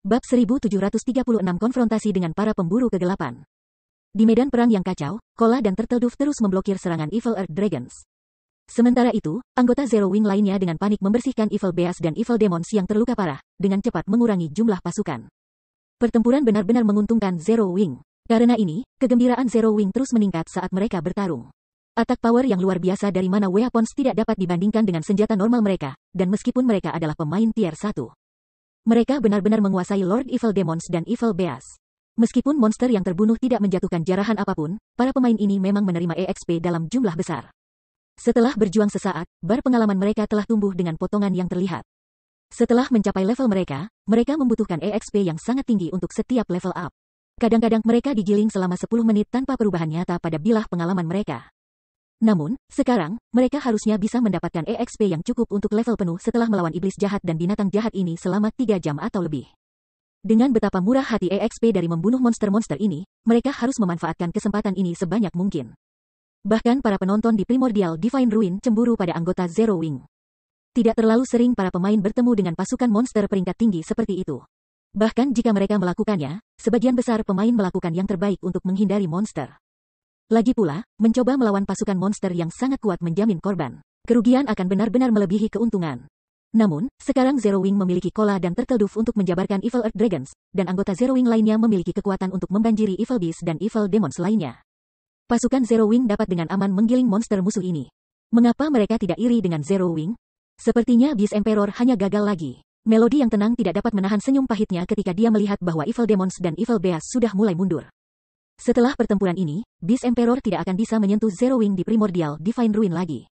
Bab 1736 Konfrontasi dengan para pemburu kegelapan. Di medan perang yang kacau, Kola dan Turtledove terus memblokir serangan Evil Earth Dragons. Sementara itu, anggota Zero Wing lainnya dengan panik membersihkan Evil Beast dan Evil Demons yang terluka parah, dengan cepat mengurangi jumlah pasukan. Pertempuran benar-benar menguntungkan Zero Wing. Karena ini, kegembiraan Zero Wing terus meningkat saat mereka bertarung. Attack power yang luar biasa dari mana weapons tidak dapat dibandingkan dengan senjata normal mereka, dan meskipun mereka adalah pemain tier 1. Mereka benar-benar menguasai Lord Evil Demons dan Evil Beast. Meskipun monster yang terbunuh tidak menjatuhkan jarahan apapun, para pemain ini memang menerima EXP dalam jumlah besar. Setelah berjuang sesaat, bar pengalaman mereka telah tumbuh dengan potongan yang terlihat. Setelah mencapai level mereka membutuhkan EXP yang sangat tinggi untuk setiap level up. Kadang-kadang mereka digiling selama 10 menit tanpa perubahan nyata pada bilah pengalaman mereka. Namun, sekarang, mereka harusnya bisa mendapatkan EXP yang cukup untuk level penuh setelah melawan iblis jahat dan binatang jahat ini selama 3 jam atau lebih. Dengan betapa murah hati EXP dari membunuh monster-monster ini, mereka harus memanfaatkan kesempatan ini sebanyak mungkin. Bahkan para penonton di Primordial Divine Ruin cemburu pada anggota Zero Wing. Tidak terlalu sering para pemain bertemu dengan pasukan monster peringkat tinggi seperti itu. Bahkan jika mereka melakukannya, sebagian besar pemain melakukan yang terbaik untuk menghindari monster. Lagi pula, mencoba melawan pasukan monster yang sangat kuat menjamin korban. Kerugian akan benar-benar melebihi keuntungan. Namun, sekarang Zero Wing memiliki Kola dan Turtledove untuk menjabarkan Evil Earth Dragons, dan anggota Zero Wing lainnya memiliki kekuatan untuk membanjiri Evil Beast dan Evil Demons lainnya. Pasukan Zero Wing dapat dengan aman menggiling monster musuh ini. Mengapa mereka tidak iri dengan Zero Wing? Sepertinya Beast Emperor hanya gagal lagi. Melody yang tenang tidak dapat menahan senyum pahitnya ketika dia melihat bahwa Evil Demons dan Evil Beast sudah mulai mundur. Setelah pertempuran ini, Beast Emperor tidak akan bisa menyentuh Zero Wing di Primordial Divine Ruin lagi.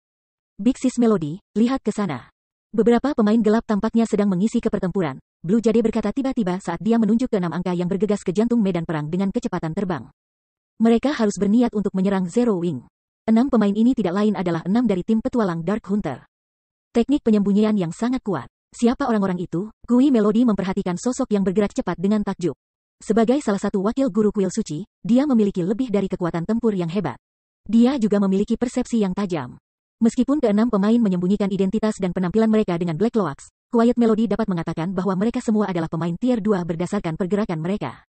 Big Sis Melody, lihat ke sana. Beberapa pemain gelap tampaknya sedang mengisi ke pertempuran. Blue Jade berkata tiba-tiba saat dia menunjuk ke 6 angka yang bergegas ke jantung medan perang dengan kecepatan terbang. Mereka harus berniat untuk menyerang Zero Wing. 6 pemain ini tidak lain adalah 6 dari tim petualang Dark Hunter. Teknik penyembunyian yang sangat kuat. Siapa orang-orang itu? Kui Melody memperhatikan sosok yang bergerak cepat dengan takjub. Sebagai salah satu wakil guru kuil suci, dia memiliki lebih dari kekuatan tempur yang hebat. Dia juga memiliki persepsi yang tajam. Meskipun ke-6 pemain menyembunyikan identitas dan penampilan mereka dengan Black Loax, Quiet Melody dapat mengatakan bahwa mereka semua adalah pemain tier 2 berdasarkan pergerakan mereka.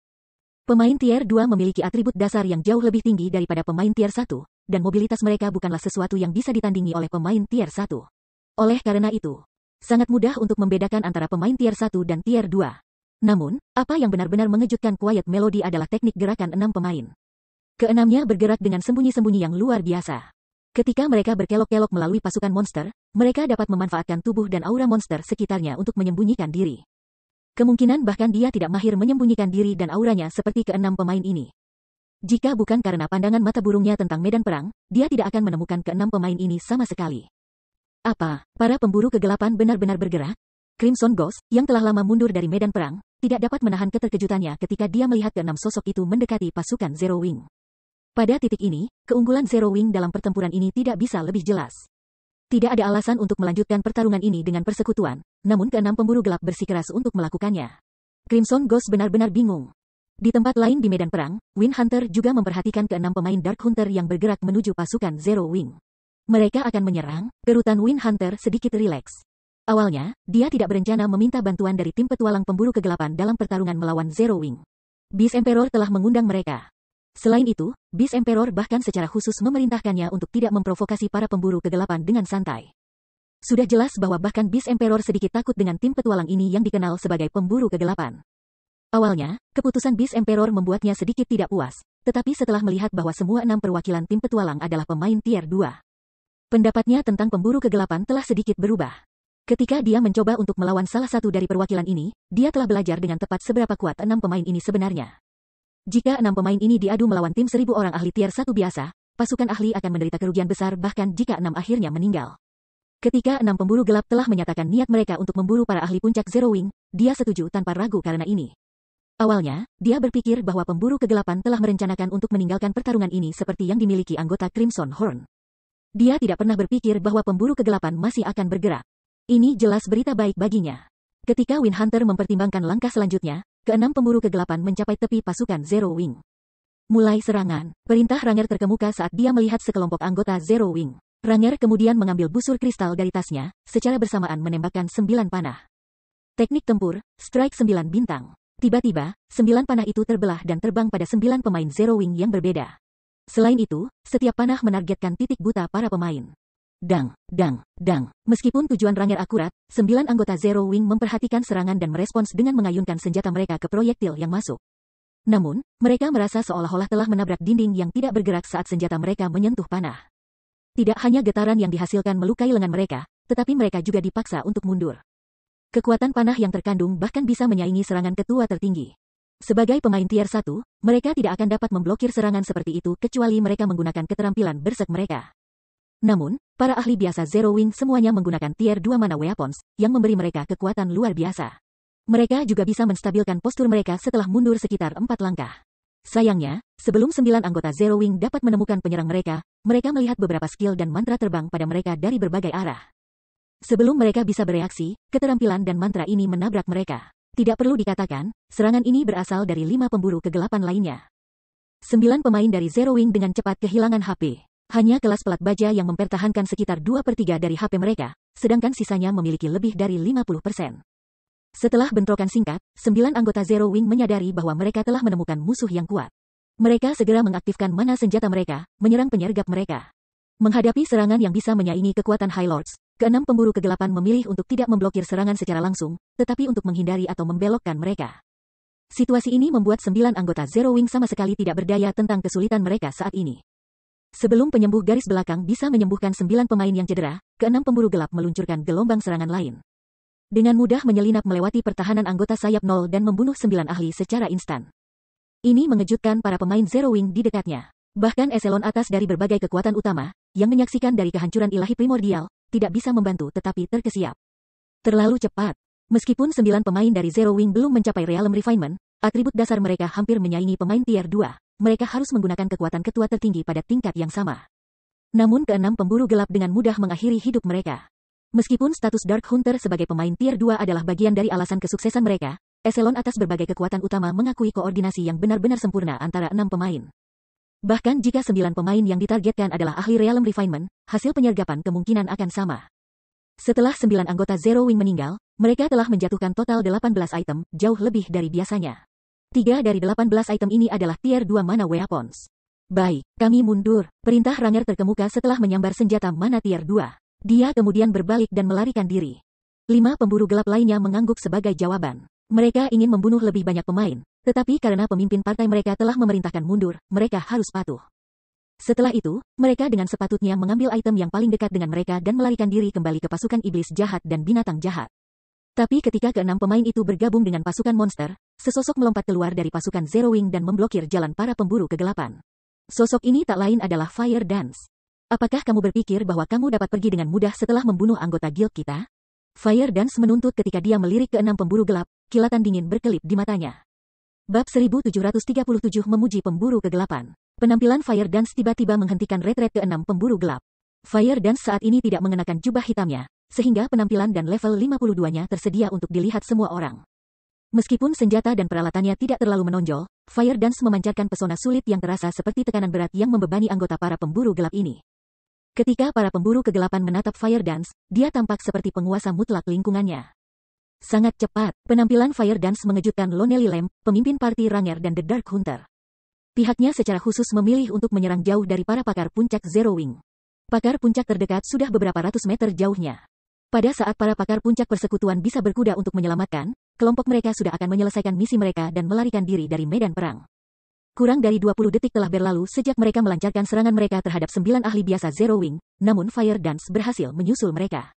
Pemain tier 2 memiliki atribut dasar yang jauh lebih tinggi daripada pemain tier 1, dan mobilitas mereka bukanlah sesuatu yang bisa ditandingi oleh pemain tier 1. Oleh karena itu, sangat mudah untuk membedakan antara pemain tier 1 dan tier 2. Namun, apa yang benar-benar mengejutkan Quiet Melody adalah teknik gerakan 6 pemain. Ke-6-nya bergerak dengan sembunyi-sembunyi yang luar biasa. Ketika mereka berkelok-kelok melalui pasukan monster, mereka dapat memanfaatkan tubuh dan aura monster sekitarnya untuk menyembunyikan diri. Kemungkinan bahkan dia tidak mahir menyembunyikan diri dan auranya seperti ke-6 pemain ini. Jika bukan karena pandangan mata burungnya tentang medan perang, dia tidak akan menemukan ke-6 pemain ini sama sekali. Apa, para pemburu kegelapan benar-benar bergerak? Crimson Ghost, yang telah lama mundur dari medan perang, tidak dapat menahan keterkejutannya ketika dia melihat ke-6 sosok itu mendekati pasukan Zero Wing. Pada titik ini, keunggulan Zero Wing dalam pertempuran ini tidak bisa lebih jelas. Tidak ada alasan untuk melanjutkan pertarungan ini dengan persekutuan, namun ke-6 pemburu gelap bersikeras untuk melakukannya. Crimson Ghost benar-benar bingung. Di tempat lain di medan perang, Wind Hunter juga memperhatikan ke-6 pemain Dark Hunter yang bergerak menuju pasukan Zero Wing. Mereka akan menyerang, gerutan Wind Hunter sedikit rileks. Awalnya, dia tidak berencana meminta bantuan dari tim petualang pemburu kegelapan dalam pertarungan melawan Zero Wing. Beast Emperor telah mengundang mereka. Selain itu, Beast Emperor bahkan secara khusus memerintahkannya untuk tidak memprovokasi para pemburu kegelapan dengan santai. Sudah jelas bahwa bahkan Beast Emperor sedikit takut dengan tim petualang ini yang dikenal sebagai pemburu kegelapan. Awalnya, keputusan Beast Emperor membuatnya sedikit tidak puas, tetapi setelah melihat bahwa semua 6 perwakilan tim petualang adalah pemain tier 2. Pendapatnya tentang pemburu kegelapan telah sedikit berubah. Ketika dia mencoba untuk melawan salah satu dari perwakilan ini, dia telah belajar dengan tepat seberapa kuat 6 pemain ini sebenarnya. Jika 6 pemain ini diadu melawan tim 1000 orang ahli tier 1 biasa, pasukan ahli akan menderita kerugian besar bahkan jika 6 akhirnya meninggal. Ketika 6 pemburu gelap telah menyatakan niat mereka untuk memburu para ahli puncak Zero Wing, dia setuju tanpa ragu karena ini. Awalnya, dia berpikir bahwa pemburu kegelapan telah merencanakan untuk meninggalkan pertarungan ini seperti yang dimiliki anggota Crimson Horn. Dia tidak pernah berpikir bahwa pemburu kegelapan masih akan bergerak. Ini jelas berita baik baginya. Ketika Wind Hunter mempertimbangkan langkah selanjutnya, ke-6 pemburu kegelapan mencapai tepi pasukan Zero Wing. Mulai serangan. Perintah Ranger terkemuka saat dia melihat sekelompok anggota Zero Wing. Ranger kemudian mengambil busur kristal dari tasnya, secara bersamaan menembakkan 9 panah. Teknik tempur, strike 9 bintang. Tiba-tiba, 9 panah itu terbelah dan terbang pada 9 pemain Zero Wing yang berbeda. Selain itu, setiap panah menargetkan titik buta para pemain. Dang, dang, dang. Meskipun tujuan Ranger akurat, 9 anggota Zero Wing memperhatikan serangan dan merespons dengan mengayunkan senjata mereka ke proyektil yang masuk. Namun, mereka merasa seolah-olah telah menabrak dinding yang tidak bergerak saat senjata mereka menyentuh panah. Tidak hanya getaran yang dihasilkan melukai lengan mereka, tetapi mereka juga dipaksa untuk mundur. Kekuatan panah yang terkandung bahkan bisa menyaingi serangan ketua tertinggi. Sebagai pemain tier 1, mereka tidak akan dapat memblokir serangan seperti itu kecuali mereka menggunakan keterampilan berserk mereka. Namun, para ahli biasa Zero Wing semuanya menggunakan tier 2 mana weapons, yang memberi mereka kekuatan luar biasa. Mereka juga bisa menstabilkan postur mereka setelah mundur sekitar 4 langkah. Sayangnya, sebelum 9 anggota Zero Wing dapat menemukan penyerang mereka melihat beberapa skill dan mantra terbang pada mereka dari berbagai arah. Sebelum mereka bisa bereaksi, keterampilan dan mantra ini menabrak mereka. Tidak perlu dikatakan, serangan ini berasal dari 5 pemburu kegelapan lainnya. 9 pemain dari Zero Wing dengan cepat kehilangan HP. Hanya kelas pelat baja yang mempertahankan sekitar 2/3 dari HP mereka, sedangkan sisanya memiliki lebih dari 50%. Setelah bentrokan singkat, 9 anggota Zero Wing menyadari bahwa mereka telah menemukan musuh yang kuat. Mereka segera mengaktifkan mana senjata mereka, menyerang penyergap mereka. Menghadapi serangan yang bisa menyaingi kekuatan High Lords, ke-6 pemburu kegelapan memilih untuk tidak memblokir serangan secara langsung, tetapi untuk menghindari atau membelokkan mereka. Situasi ini membuat 9 anggota Zero Wing sama sekali tidak berdaya tentang kesulitan mereka saat ini. Sebelum penyembuh garis belakang bisa menyembuhkan 9 pemain yang cedera, ke-6 pemburu gelap meluncurkan gelombang serangan lain. Dengan mudah menyelinap melewati pertahanan anggota sayap 0 dan membunuh 9 ahli secara instan. Ini mengejutkan para pemain Zero Wing di dekatnya. Bahkan eselon atas dari berbagai kekuatan utama, yang menyaksikan dari kehancuran ilahi primordial, tidak bisa membantu tetapi terkesiap. Terlalu cepat. Meskipun 9 pemain dari Zero Wing belum mencapai Realm Refinement, atribut dasar mereka hampir menyaingi pemain tier 2, mereka harus menggunakan kekuatan ketua tertinggi pada tingkat yang sama. Namun ke-6 pemburu gelap dengan mudah mengakhiri hidup mereka. Meskipun status Dark Hunter sebagai pemain tier 2 adalah bagian dari alasan kesuksesan mereka, eselon atas berbagai kekuatan utama mengakui koordinasi yang benar-benar sempurna antara 6 pemain. Bahkan jika 9 pemain yang ditargetkan adalah ahli Realm Refinement, hasil penyergapan kemungkinan akan sama. Setelah 9 anggota Zero Wing meninggal, mereka telah menjatuhkan total 18 item, jauh lebih dari biasanya. 3 dari 18 item ini adalah tier 2 mana weapons. Baik, kami mundur. Perintah Ranger terkemuka setelah menyambar senjata mana tier 2. Dia kemudian berbalik dan melarikan diri. 5 pemburu gelap lainnya mengangguk sebagai jawaban. Mereka ingin membunuh lebih banyak pemain, tetapi karena pemimpin partai mereka telah memerintahkan mundur, mereka harus patuh. Setelah itu, mereka dengan sepatutnya mengambil item yang paling dekat dengan mereka dan melarikan diri kembali ke pasukan iblis jahat dan binatang jahat. Tapi ketika ke-6 pemain itu bergabung dengan pasukan monster, sesosok melompat keluar dari pasukan Zero Wing dan memblokir jalan para pemburu kegelapan. Sosok ini tak lain adalah Fire Dance. Apakah kamu berpikir bahwa kamu dapat pergi dengan mudah setelah membunuh anggota guild kita? Fire Dance menuntut ketika dia melirik ke-6 pemburu gelap, kilatan dingin berkelip di matanya. Bab 1737 memuji pemburu kegelapan. Penampilan Fire Dance tiba-tiba menghentikan retret ke-6 pemburu gelap. Fire Dance saat ini tidak mengenakan jubah hitamnya, sehingga penampilan dan level 52-nya tersedia untuk dilihat semua orang. Meskipun senjata dan peralatannya tidak terlalu menonjol, Fire Dance memancarkan pesona sulit yang terasa seperti tekanan berat yang membebani anggota para pemburu gelap ini. Ketika para pemburu kegelapan menatap Fire Dance, dia tampak seperti penguasa mutlak lingkungannya. Sangat cepat, penampilan Fire Dance mengejutkan Lonely Lamb, pemimpin parti Ranger dan The Dark Hunter. Pihaknya secara khusus memilih untuk menyerang jauh dari para pakar puncak Zero Wing. Pakar puncak terdekat sudah beberapa ratus meter jauhnya. Pada saat para pakar puncak persekutuan bisa berkuda untuk menyelamatkan, kelompok mereka sudah akan menyelesaikan misi mereka dan melarikan diri dari medan perang. Kurang dari 20 detik telah berlalu sejak mereka melancarkan serangan mereka terhadap 9 ahli biasa Zero Wing, namun Fire Dance berhasil menyusul mereka.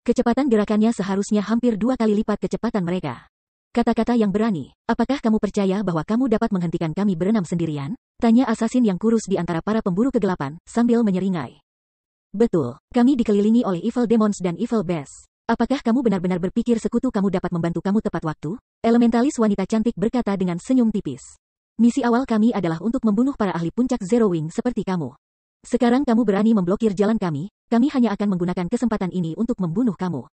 Kecepatan gerakannya seharusnya hampir 2 kali lipat kecepatan mereka. Kata-kata yang berani, apakah kamu percaya bahwa kamu dapat menghentikan kami berenam sendirian? Tanya asasin yang kurus di antara para pemburu kegelapan, sambil menyeringai. Betul, kami dikelilingi oleh Evil Demons dan Evil Beasts. Apakah kamu benar-benar berpikir sekutu kamu dapat membantu kamu tepat waktu? Elementalis wanita cantik berkata dengan senyum tipis. Misi awal kami adalah untuk membunuh para ahli puncak Zero Wing seperti kamu. Sekarang kamu berani memblokir jalan kami hanya akan menggunakan kesempatan ini untuk membunuh kamu.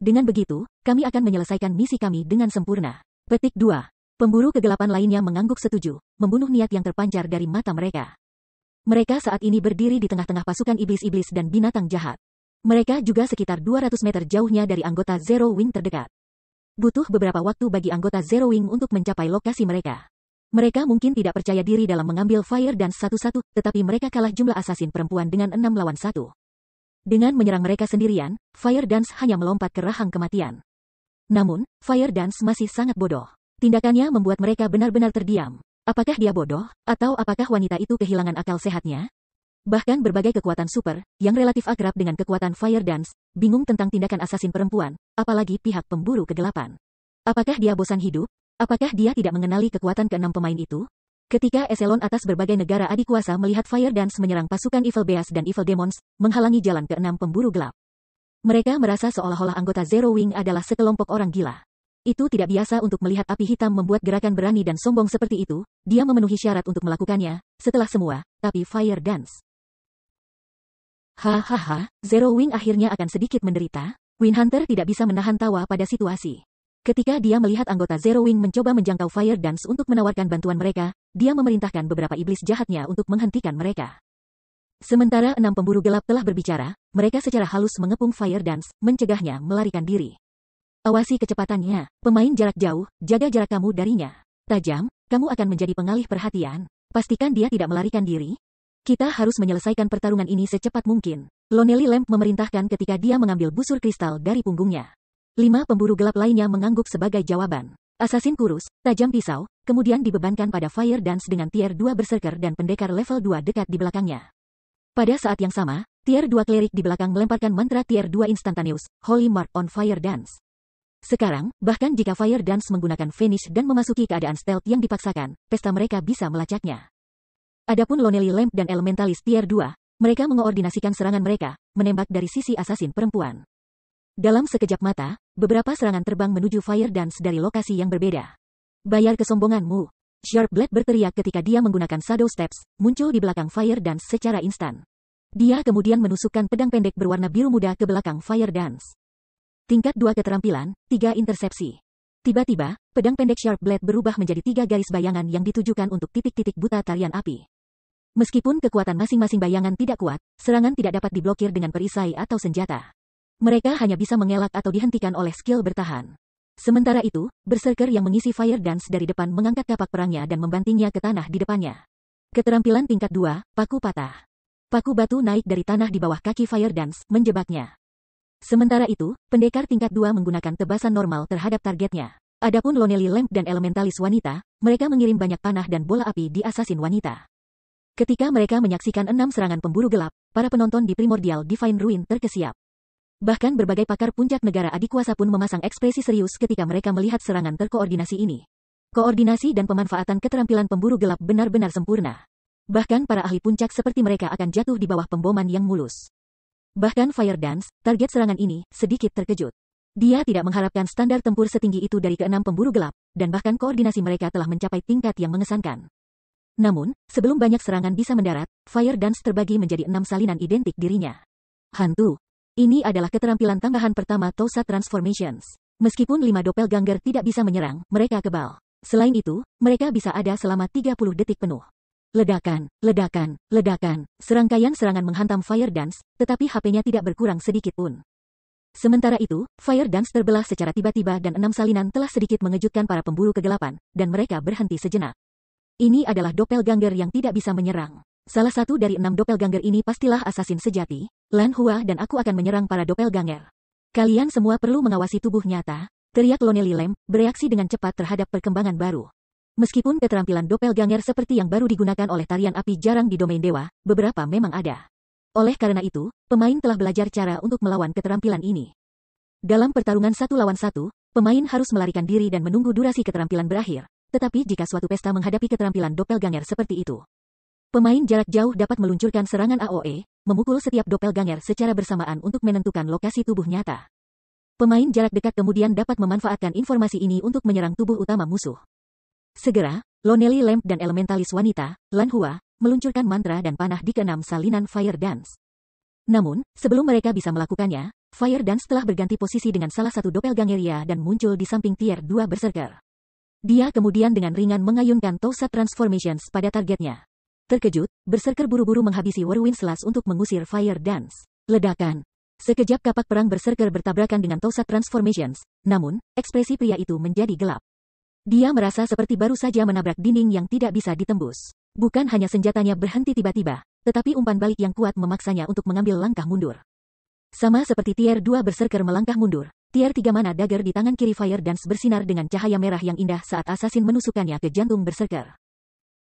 Dengan begitu, kami akan menyelesaikan misi kami dengan sempurna. Petik 2. Pemburu kegelapan lainnya mengangguk setuju, membunuh niat yang terpancar dari mata mereka. Mereka saat ini berdiri di tengah-tengah pasukan iblis-iblis dan binatang jahat. Mereka juga sekitar 200 meter jauhnya dari anggota Zero Wing terdekat. Butuh beberapa waktu bagi anggota Zero Wing untuk mencapai lokasi mereka. Mereka mungkin tidak percaya diri dalam mengambil Fire Dance satu-satu, tetapi mereka kalah jumlah asasin perempuan dengan 6 lawan 1. Dengan menyerang mereka sendirian, Fire Dance hanya melompat ke rahang kematian. Namun, Fire Dance masih sangat bodoh. Tindakannya membuat mereka benar-benar terdiam. Apakah dia bodoh, atau apakah wanita itu kehilangan akal sehatnya? Bahkan berbagai kekuatan super, yang relatif akrab dengan kekuatan Fire Dance, bingung tentang tindakan asasin perempuan, apalagi pihak pemburu kegelapan. Apakah dia bosan hidup? Apakah dia tidak mengenali kekuatan keenam pemain itu? Ketika eselon atas berbagai negara adikuasa melihat Fire Dance menyerang pasukan Evil Beast dan Evil Demons, menghalangi jalan keenam pemburu gelap. Mereka merasa seolah-olah anggota Zero Wing adalah sekelompok orang gila. Itu tidak biasa untuk melihat api hitam membuat gerakan berani dan sombong seperti itu, dia memenuhi syarat untuk melakukannya, setelah semua, tapi Fire Dance. Hahaha, Zero Wing akhirnya akan sedikit menderita. Winhunter tidak bisa menahan tawa pada situasi. Ketika dia melihat anggota Zero Wing mencoba menjangkau Fire Dance untuk menawarkan bantuan mereka, dia memerintahkan beberapa iblis jahatnya untuk menghentikan mereka. Sementara 6 pemburu gelap telah berbicara, mereka secara halus mengepung Fire Dance, mencegahnya melarikan diri. Awasi kecepatannya, pemain jarak jauh, jaga jarak kamu darinya. Tajam, kamu akan menjadi pengalih perhatian. Pastikan dia tidak melarikan diri. Kita harus menyelesaikan pertarungan ini secepat mungkin. Lonely Lamp memerintahkan ketika dia mengambil busur kristal dari punggungnya. 5 pemburu gelap lainnya mengangguk sebagai jawaban. Asasin kurus, tajam pisau, kemudian dibebankan pada Fire Dance dengan tier 2 berserker dan pendekar level 2 dekat di belakangnya. Pada saat yang sama, tier 2 klerik di belakang melemparkan mantra tier 2 instantaneous, Holy Mark on Fire Dance. Sekarang, bahkan jika Fire Dance menggunakan Vanish dan memasuki keadaan stealth yang dipaksakan, pesta mereka bisa melacaknya. Adapun Lonely Lamp dan Elementalis tier 2, mereka mengoordinasikan serangan mereka, menembak dari sisi asasin perempuan. Dalam sekejap mata, beberapa serangan terbang menuju Fire Dance dari lokasi yang berbeda. Bayar kesombonganmu. Sharp Blade berteriak ketika dia menggunakan Shadow Steps, muncul di belakang Fire Dance secara instan. Dia kemudian menusukkan pedang pendek berwarna biru muda ke belakang Fire Dance. Tingkat 2 keterampilan, 3 intersepsi. Tiba-tiba, pedang pendek Sharp Blade berubah menjadi 3 garis bayangan yang ditujukan untuk titik-titik buta tarian api. Meskipun kekuatan masing-masing bayangan tidak kuat, serangan tidak dapat diblokir dengan perisai atau senjata. Mereka hanya bisa mengelak atau dihentikan oleh skill bertahan. Sementara itu, berserker yang mengisi Fire Dance dari depan mengangkat kapak perangnya dan membantingnya ke tanah di depannya. Keterampilan tingkat 2, paku patah. Paku batu naik dari tanah di bawah kaki Fire Dance, menjebaknya. Sementara itu, pendekar tingkat 2 menggunakan tebasan normal terhadap targetnya. Adapun Lonely Lamp dan Elementalis wanita, mereka mengirim banyak panah dan bola api di asasin wanita. Ketika mereka menyaksikan 6 serangan pemburu gelap, para penonton di Primordial Divine Ruin terkesiap. Bahkan berbagai pakar puncak negara adikuasa pun memasang ekspresi serius ketika mereka melihat serangan terkoordinasi ini. Koordinasi dan pemanfaatan keterampilan pemburu gelap benar-benar sempurna. Bahkan para ahli puncak seperti mereka akan jatuh di bawah pemboman yang mulus. Bahkan Fire Dance, target serangan ini, sedikit terkejut. Dia tidak mengharapkan standar tempur setinggi itu dari ke-6 pemburu gelap, dan bahkan koordinasi mereka telah mencapai tingkat yang mengesankan. Namun, sebelum banyak serangan bisa mendarat, Fire Dance terbagi menjadi 6 salinan identik dirinya. Hantu. Ini adalah keterampilan tambahan pertama Tosa Transformations. Meskipun 5 doppelganger tidak bisa menyerang, mereka kebal. Selain itu, mereka bisa ada selama 30 detik penuh. Ledakan, ledakan, ledakan, serangkaian serangan menghantam Fire Dance, tetapi HP-nya tidak berkurang sedikit pun. Sementara itu, Fire Dance terbelah secara tiba-tiba dan 6 salinan telah sedikit mengejutkan para pemburu kegelapan, dan mereka berhenti sejenak. Ini adalah doppelganger yang tidak bisa menyerang. Salah satu dari 6 doppelganger ini pastilah asasin sejati, Lan Hua dan aku akan menyerang para doppelganger. Kalian semua perlu mengawasi tubuh nyata, teriak Lonely Lamp, bereaksi dengan cepat terhadap perkembangan baru. Meskipun keterampilan doppelganger seperti yang baru digunakan oleh tarian api jarang di domain dewa, beberapa memang ada. Oleh karena itu, pemain telah belajar cara untuk melawan keterampilan ini. Dalam pertarungan 1 lawan 1, pemain harus melarikan diri dan menunggu durasi keterampilan berakhir. Tetapi jika suatu pesta menghadapi keterampilan doppelganger seperti itu, pemain jarak jauh dapat meluncurkan serangan AOE, memukul setiap doppelganger secara bersamaan untuk menentukan lokasi tubuh nyata. Pemain jarak dekat kemudian dapat memanfaatkan informasi ini untuk menyerang tubuh utama musuh. Segera, Lonely Lamp dan Elementalis wanita, Lan Hua, meluncurkan mantra dan panah di ke-6 salinan Fire Dance. Namun, sebelum mereka bisa melakukannya, Fire Dance telah berganti posisi dengan salah satu doppelgangeria dan muncul di samping tier 2 berserker. Dia kemudian dengan ringan mengayunkan Tosa Transformations pada targetnya. Terkejut, berserker buru-buru menghabisi Whirlwind Slash untuk mengusir Fire Dance. Ledakan. Sekejap kapak perang berserker bertabrakan dengan Tosat Transformations, namun, ekspresi pria itu menjadi gelap. Dia merasa seperti baru saja menabrak dinding yang tidak bisa ditembus. Bukan hanya senjatanya berhenti tiba-tiba, tetapi umpan balik yang kuat memaksanya untuk mengambil langkah mundur. Sama seperti Tier 2 berserker melangkah mundur, Tier 3 mana dagger di tangan kiri Fire Dance bersinar dengan cahaya merah yang indah saat assassin menusukkannya ke jantung berserker.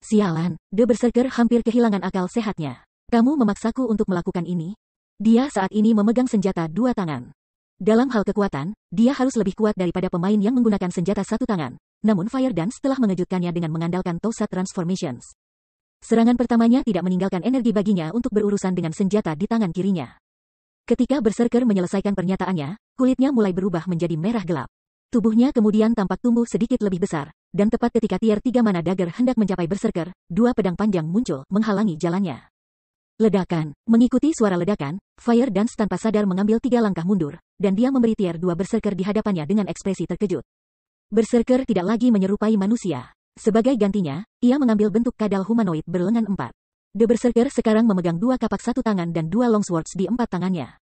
Sialan, The Berserker hampir kehilangan akal sehatnya. Kamu memaksaku untuk melakukan ini? Dia saat ini memegang senjata dua tangan. Dalam hal kekuatan, dia harus lebih kuat daripada pemain yang menggunakan senjata satu tangan. Namun Fire Dance telah mengejutkannya dengan mengandalkan Tosat Transformations. Serangan pertamanya tidak meninggalkan energi baginya untuk berurusan dengan senjata di tangan kirinya. Ketika Berserker menyelesaikan pernyataannya, kulitnya mulai berubah menjadi merah gelap. Tubuhnya kemudian tampak tumbuh sedikit lebih besar, dan tepat ketika Tier 3 mana dagger hendak mencapai Berserker, dua pedang panjang muncul menghalangi jalannya. Ledakan. Mengikuti suara ledakan, Fire Dance tanpa sadar mengambil 3 langkah mundur, dan dia memberi Tier 2 Berserker di hadapannya dengan ekspresi terkejut. Berserker tidak lagi menyerupai manusia. Sebagai gantinya, ia mengambil bentuk kadal humanoid berlengan 4. The Berserker sekarang memegang 2 kapak satu tangan dan 2 longswords di 4 tangannya.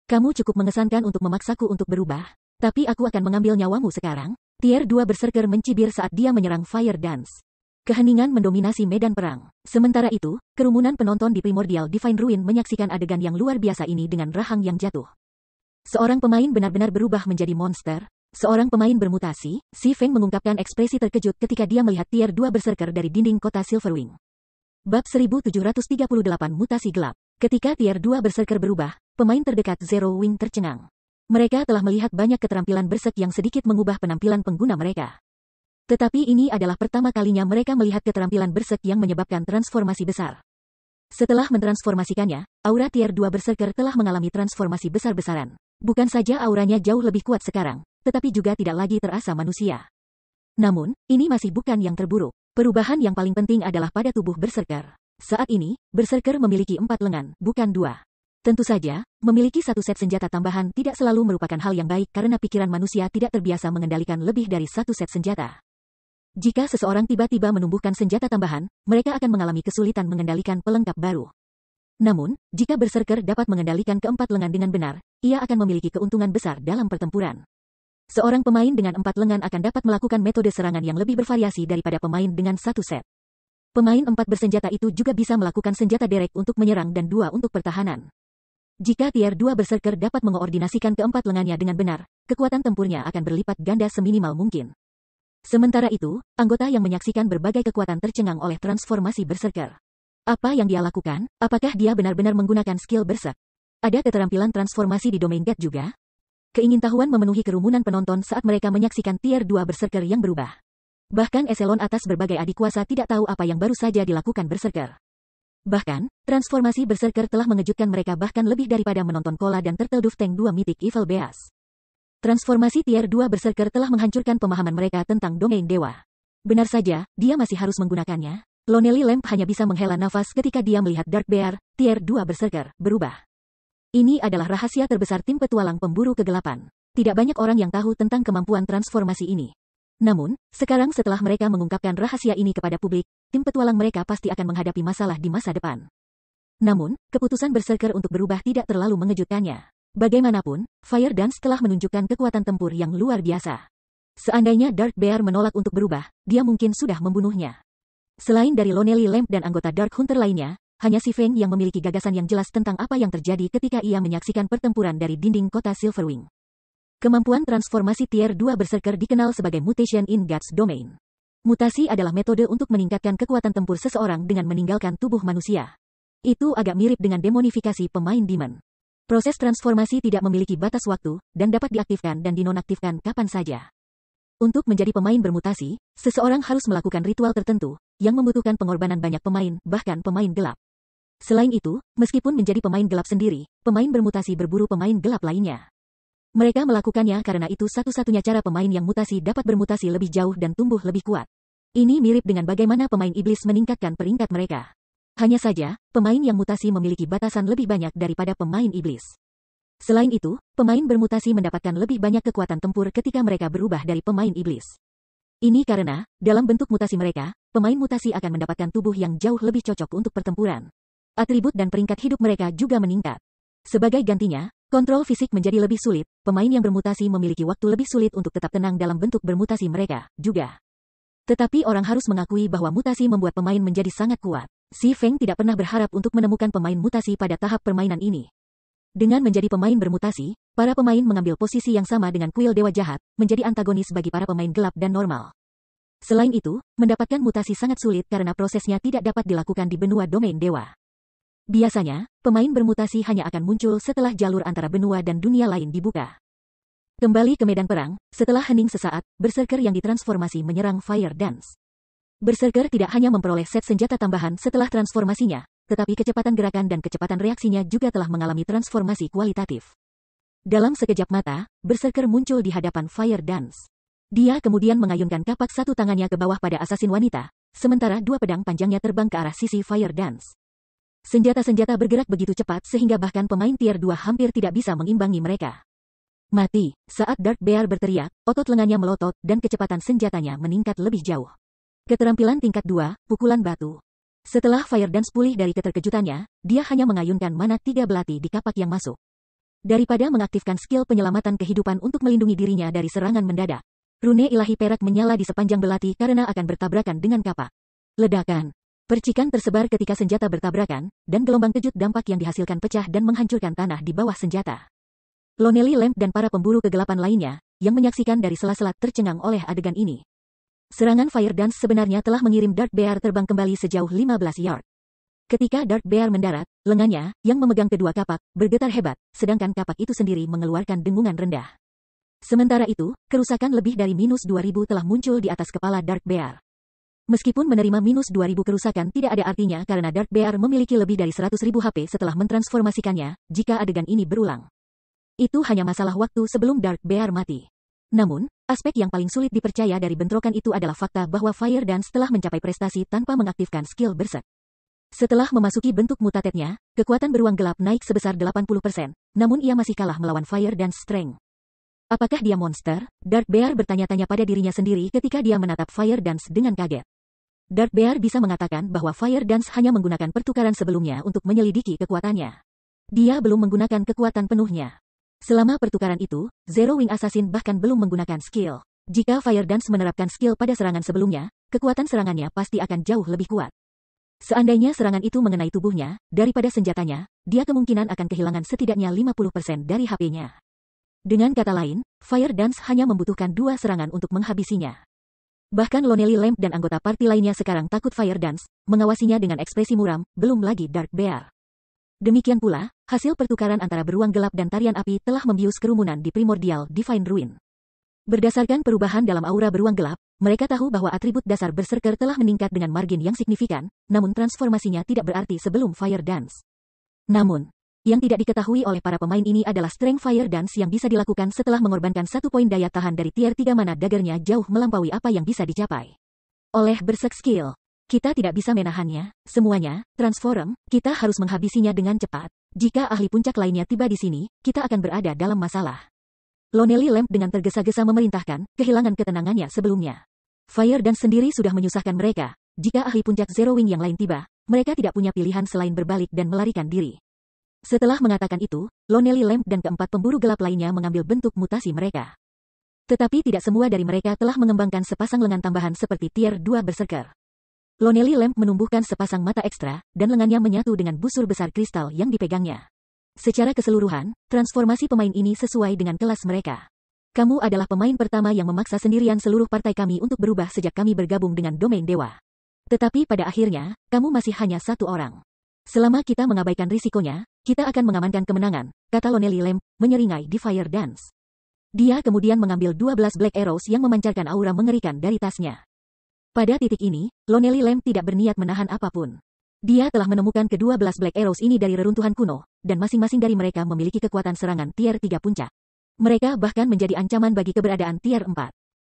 Kamu cukup mengesankan untuk memaksaku untuk berubah, tapi aku akan mengambil nyawamu sekarang. Tier 2 Berserker mencibir saat dia menyerang Fire Dance. Keheningan mendominasi medan perang. Sementara itu, kerumunan penonton di Primordial Divine Ruin menyaksikan adegan yang luar biasa ini dengan rahang yang jatuh. Seorang pemain benar-benar berubah menjadi monster. Seorang pemain bermutasi, Si Feng mengungkapkan ekspresi terkejut ketika dia melihat Tier 2 Berserker dari dinding kota Silverwing. Bab 1738 Mutasi Gelap. Ketika Tier 2 Berserker berubah, pemain terdekat Zero Wing tercengang. Mereka telah melihat banyak keterampilan berserk yang sedikit mengubah penampilan pengguna mereka. Tetapi ini adalah pertama kalinya mereka melihat keterampilan berserk yang menyebabkan transformasi besar. Setelah mentransformasikannya, aura Tier 2 Berserker telah mengalami transformasi besar-besaran. Bukan saja auranya jauh lebih kuat sekarang, tetapi juga tidak lagi terasa manusia. Namun, ini masih bukan yang terburuk. Perubahan yang paling penting adalah pada tubuh Berserker. Saat ini, Berserker memiliki 4 lengan, bukan 2. Tentu saja, memiliki satu set senjata tambahan tidak selalu merupakan hal yang baik karena pikiran manusia tidak terbiasa mengendalikan lebih dari satu set senjata. Jika seseorang tiba-tiba menumbuhkan senjata tambahan, mereka akan mengalami kesulitan mengendalikan pelengkap baru. Namun, jika Berserker dapat mengendalikan keempat lengan dengan benar, ia akan memiliki keuntungan besar dalam pertempuran. Seorang pemain dengan 4 lengan akan dapat melakukan metode serangan yang lebih bervariasi daripada pemain dengan satu set. Pemain 4 bersenjata itu juga bisa melakukan senjata derek untuk menyerang dan 2 untuk pertahanan. Jika Tier 2 Berserker dapat mengoordinasikan keempat lengannya dengan benar, kekuatan tempurnya akan berlipat ganda seminimal mungkin. Sementara itu, anggota yang menyaksikan berbagai kekuatan tercengang oleh transformasi Berserker. Apa yang dia lakukan? Apakah dia benar-benar menggunakan skill berserk? Ada keterampilan transformasi di domain God juga? Keingintahuan memenuhi kerumunan penonton saat mereka menyaksikan Tier 2 Berserker yang berubah. Bahkan eselon atas berbagai adik kuasa tidak tahu apa yang baru saja dilakukan Berserker. Bahkan, transformasi Berserker telah mengejutkan mereka bahkan lebih daripada menonton Kola dan Turtle Dove Tank 2 Mythic Evil Beast. Transformasi Tier 2 Berserker telah menghancurkan pemahaman mereka tentang domain dewa. Benar saja, dia masih harus menggunakannya. Lonely Lamp hanya bisa menghela nafas ketika dia melihat Dark Bear, Tier 2 Berserker, berubah. Ini adalah rahasia terbesar tim petualang pemburu kegelapan. Tidak banyak orang yang tahu tentang kemampuan transformasi ini. Namun, sekarang setelah mereka mengungkapkan rahasia ini kepada publik, tim petualang mereka pasti akan menghadapi masalah di masa depan. Namun, keputusan Berserker untuk berubah tidak terlalu mengejutkannya. Bagaimanapun, Fire Dance telah menunjukkan kekuatan tempur yang luar biasa. Seandainya Dark Bear menolak untuk berubah, dia mungkin sudah membunuhnya. Selain dari Lonely Lamp dan anggota Dark Hunter lainnya, hanya Si Feng yang memiliki gagasan yang jelas tentang apa yang terjadi ketika ia menyaksikan pertempuran dari dinding kota Silverwing. Kemampuan transformasi Tier 2 Berserker dikenal sebagai Mutation in God's Domain. Mutasi adalah metode untuk meningkatkan kekuatan tempur seseorang dengan meninggalkan tubuh manusia. Itu agak mirip dengan demonifikasi pemain demon. Proses transformasi tidak memiliki batas waktu, dan dapat diaktifkan dan dinonaktifkan kapan saja. Untuk menjadi pemain bermutasi, seseorang harus melakukan ritual tertentu, yang membutuhkan pengorbanan banyak pemain, bahkan pemain gelap. Selain itu, meskipun menjadi pemain gelap sendiri, pemain bermutasi berburu pemain gelap lainnya. Mereka melakukannya karena itu satu-satunya cara pemain yang mutasi dapat bermutasi lebih jauh dan tumbuh lebih kuat. Ini mirip dengan bagaimana pemain iblis meningkatkan peringkat mereka. Hanya saja, pemain yang mutasi memiliki batasan lebih banyak daripada pemain iblis. Selain itu, pemain bermutasi mendapatkan lebih banyak kekuatan tempur ketika mereka berubah dari pemain iblis. Ini karena, dalam bentuk mutasi mereka, pemain mutasi akan mendapatkan tubuh yang jauh lebih cocok untuk pertempuran. Atribut dan peringkat hidup mereka juga meningkat. Sebagai gantinya, Kontrol fisik menjadi lebih sulit, pemain yang bermutasi memiliki waktu lebih sulit untuk tetap tenang dalam bentuk bermutasi mereka, juga. Tetapi orang harus mengakui bahwa mutasi membuat pemain menjadi sangat kuat. Si Feng tidak pernah berharap untuk menemukan pemain mutasi pada tahap permainan ini. Dengan menjadi pemain bermutasi, para pemain mengambil posisi yang sama dengan kuil dewa jahat, menjadi antagonis bagi para pemain gelap dan normal. Selain itu, mendapatkan mutasi sangat sulit karena prosesnya tidak dapat dilakukan di benua domain dewa. Biasanya, pemain bermutasi hanya akan muncul setelah jalur antara benua dan dunia lain dibuka. Kembali ke medan perang, setelah hening sesaat, Berserker yang ditransformasi menyerang Fire Dance. Berserker tidak hanya memperoleh set senjata tambahan setelah transformasinya, tetapi kecepatan gerakan dan kecepatan reaksinya juga telah mengalami transformasi kualitatif. Dalam sekejap mata, Berserker muncul di hadapan Fire Dance. Dia kemudian mengayunkan kapak satu tangannya ke bawah pada asasin wanita, sementara dua pedang panjangnya terbang ke arah sisi Fire Dance. Senjata-senjata bergerak begitu cepat sehingga bahkan pemain tier 2 hampir tidak bisa mengimbangi mereka. Mati, saat Dark Bear berteriak, otot lengannya melotot dan kecepatan senjatanya meningkat lebih jauh. Keterampilan tingkat 2, pukulan batu. Setelah Fire Dance pulih dari keterkejutannya, dia hanya mengayunkan mana 3 belati di kapak yang masuk. Daripada mengaktifkan skill penyelamatan kehidupan untuk melindungi dirinya dari serangan mendadak, rune ilahi perak menyala di sepanjang belati karena akan bertabrakan dengan kapak. Ledakan. Percikan tersebar ketika senjata bertabrakan, dan gelombang kejut dampak yang dihasilkan pecah dan menghancurkan tanah di bawah senjata. Lonely Lamp dan para pemburu kegelapan lainnya, yang menyaksikan dari sela-sela tercengang oleh adegan ini. Serangan Fire Dance sebenarnya telah mengirim Dark Bear terbang kembali sejauh 15 yard. Ketika Dark Bear mendarat, lengannya, yang memegang kedua kapak, bergetar hebat, sedangkan kapak itu sendiri mengeluarkan dengungan rendah. Sementara itu, kerusakan lebih dari -2000 telah muncul di atas kepala Dark Bear. Meskipun menerima -2000 kerusakan tidak ada artinya karena Dark Bear memiliki lebih dari 100.000 HP setelah mentransformasikannya, jika adegan ini berulang. Itu hanya masalah waktu sebelum Dark Bear mati. Namun, aspek yang paling sulit dipercaya dari bentrokan itu adalah fakta bahwa Fire Dance telah mencapai prestasi tanpa mengaktifkan skill Berserk. Setelah memasuki bentuk mutatetnya, kekuatan beruang gelap naik sebesar 80%, namun ia masih kalah melawan Fire Dance Strength. Apakah dia monster? Dark Bear bertanya-tanya pada dirinya sendiri ketika dia menatap Fire Dance dengan kaget. Dark Bear bisa mengatakan bahwa Fire Dance hanya menggunakan pertukaran sebelumnya untuk menyelidiki kekuatannya. Dia belum menggunakan kekuatan penuhnya. Selama pertukaran itu, Zero Wing Assassin bahkan belum menggunakan skill. Jika Fire Dance menerapkan skill pada serangan sebelumnya, kekuatan serangannya pasti akan jauh lebih kuat. Seandainya serangan itu mengenai tubuhnya, daripada senjatanya, dia kemungkinan akan kehilangan setidaknya 50% dari HP-nya. Dengan kata lain, Fire Dance hanya membutuhkan 2 serangan untuk menghabisinya. Bahkan Lonely Lamp dan anggota party lainnya sekarang takut Fire Dance, mengawasinya dengan ekspresi muram, belum lagi Dark Bear. Demikian pula, hasil pertukaran antara beruang gelap dan tarian api telah membius kerumunan di Primordial Divine Ruin. Berdasarkan perubahan dalam aura beruang gelap, mereka tahu bahwa atribut dasar Berserker telah meningkat dengan margin yang signifikan, namun transformasinya tidak berarti sebelum Fire Dance. Namun, yang tidak diketahui oleh para pemain ini adalah Strength Fire Dance yang bisa dilakukan setelah mengorbankan 1 poin daya tahan dari tier 3 mana daggernya jauh melampaui apa yang bisa dicapai oleh Berserk Skill. Kita tidak bisa menahannya, semuanya, transform, kita harus menghabisinya dengan cepat. Jika ahli puncak lainnya tiba di sini, kita akan berada dalam masalah. Lonely Lamp dengan tergesa-gesa memerintahkan, kehilangan ketenangannya sebelumnya. Fire Dance sendiri sudah menyusahkan mereka. Jika ahli puncak Zero Wing yang lain tiba, mereka tidak punya pilihan selain berbalik dan melarikan diri. Setelah mengatakan itu, Lonely Lamp dan keempat pemburu gelap lainnya mengambil bentuk mutasi mereka. Tetapi tidak semua dari mereka telah mengembangkan sepasang lengan tambahan seperti tier 2 Berserker. Lonely Lamp menumbuhkan sepasang mata ekstra, dan lengannya menyatu dengan busur besar kristal yang dipegangnya. Secara keseluruhan, transformasi pemain ini sesuai dengan kelas mereka. Kamu adalah pemain pertama yang memaksa sendirian seluruh partai kami untuk berubah sejak kami bergabung dengan domain dewa. Tetapi pada akhirnya, kamu masih hanya 1 orang. Selama kita mengabaikan risikonya, kita akan mengamankan kemenangan, kata Lonely Lamp, menyeringai di Fire Dance. Dia kemudian mengambil 12 Black Arrows yang memancarkan aura mengerikan dari tasnya. Pada titik ini, Lonely Lamp tidak berniat menahan apapun. Dia telah menemukan ke-12 Black Arrows ini dari reruntuhan kuno, dan masing-masing dari mereka memiliki kekuatan serangan tier 3 puncak. Mereka bahkan menjadi ancaman bagi keberadaan tier 4.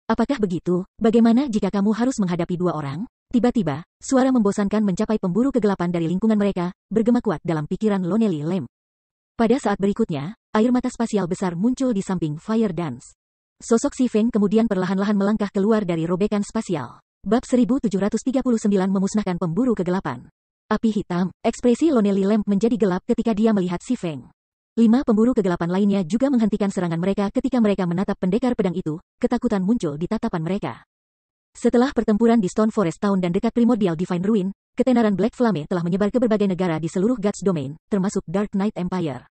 Apakah begitu? Bagaimana jika kamu harus menghadapi 2 orang? Tiba-tiba, suara membosankan mencapai pemburu kegelapan dari lingkungan mereka, bergema kuat dalam pikiran Lonely Lamp. Pada saat berikutnya, air mata spasial besar muncul di samping Fire Dance. Sosok Si Feng kemudian perlahan-lahan melangkah keluar dari robekan spasial. Bab 1739 memusnahkan pemburu kegelapan. Api hitam, ekspresi Lonely Lamp menjadi gelap ketika dia melihat Si Feng. 5 pemburu kegelapan lainnya juga menghentikan serangan mereka ketika mereka menatap pendekar pedang itu, ketakutan muncul di tatapan mereka. Setelah pertempuran di Stone Forest Town dan dekat Primordial Divine Ruin, ketenaran Black Flame telah menyebar ke berbagai negara di seluruh Gods Domain, termasuk Dark Knight Empire.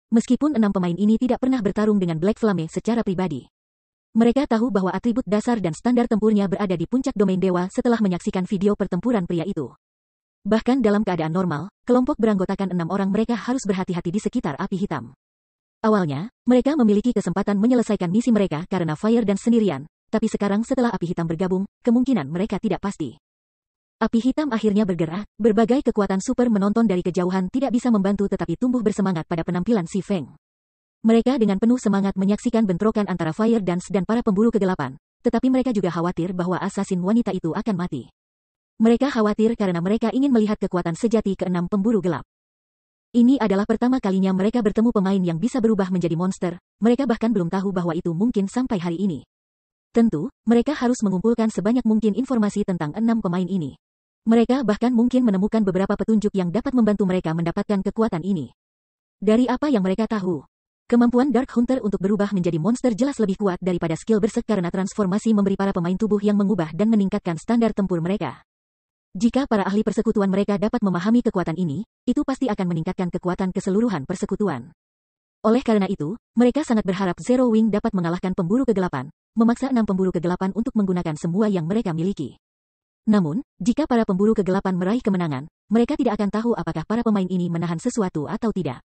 Meskipun 6 pemain ini tidak pernah bertarung dengan Black Flame secara pribadi, mereka tahu bahwa atribut dasar dan standar tempurnya berada di puncak domain dewa setelah menyaksikan video pertempuran pria itu. Bahkan dalam keadaan normal, kelompok beranggotakan 6 orang mereka harus berhati-hati di sekitar api hitam. Awalnya, mereka memiliki kesempatan menyelesaikan misi mereka karena Fire Dance sendirian, tapi sekarang setelah api hitam bergabung, kemungkinan mereka tidak pasti. Api hitam akhirnya bergerak, berbagai kekuatan super menonton dari kejauhan tidak bisa membantu tetapi tumbuh bersemangat pada penampilan si Feng. Mereka dengan penuh semangat menyaksikan bentrokan antara Fire Dance dan para pemburu kegelapan, tetapi mereka juga khawatir bahwa asasin wanita itu akan mati. Mereka khawatir karena mereka ingin melihat kekuatan sejati ke-6 pemburu gelap. Ini adalah pertama kalinya mereka bertemu pemain yang bisa berubah menjadi monster, mereka bahkan belum tahu bahwa itu mungkin sampai hari ini. Tentu, mereka harus mengumpulkan sebanyak mungkin informasi tentang 6 pemain ini. Mereka bahkan mungkin menemukan beberapa petunjuk yang dapat membantu mereka mendapatkan kekuatan ini. Dari apa yang mereka tahu, kemampuan Dark Hunter untuk berubah menjadi monster jelas lebih kuat daripada skill Berserk karena transformasi memberi para pemain tubuh yang mengubah dan meningkatkan standar tempur mereka. Jika para ahli persekutuan mereka dapat memahami kekuatan ini, itu pasti akan meningkatkan kekuatan keseluruhan persekutuan. Oleh karena itu, mereka sangat berharap Zero Wing dapat mengalahkan pemburu kegelapan, memaksa 6 pemburu kegelapan untuk menggunakan semua yang mereka miliki. Namun, jika para pemburu kegelapan meraih kemenangan, mereka tidak akan tahu apakah para pemain ini menahan sesuatu atau tidak.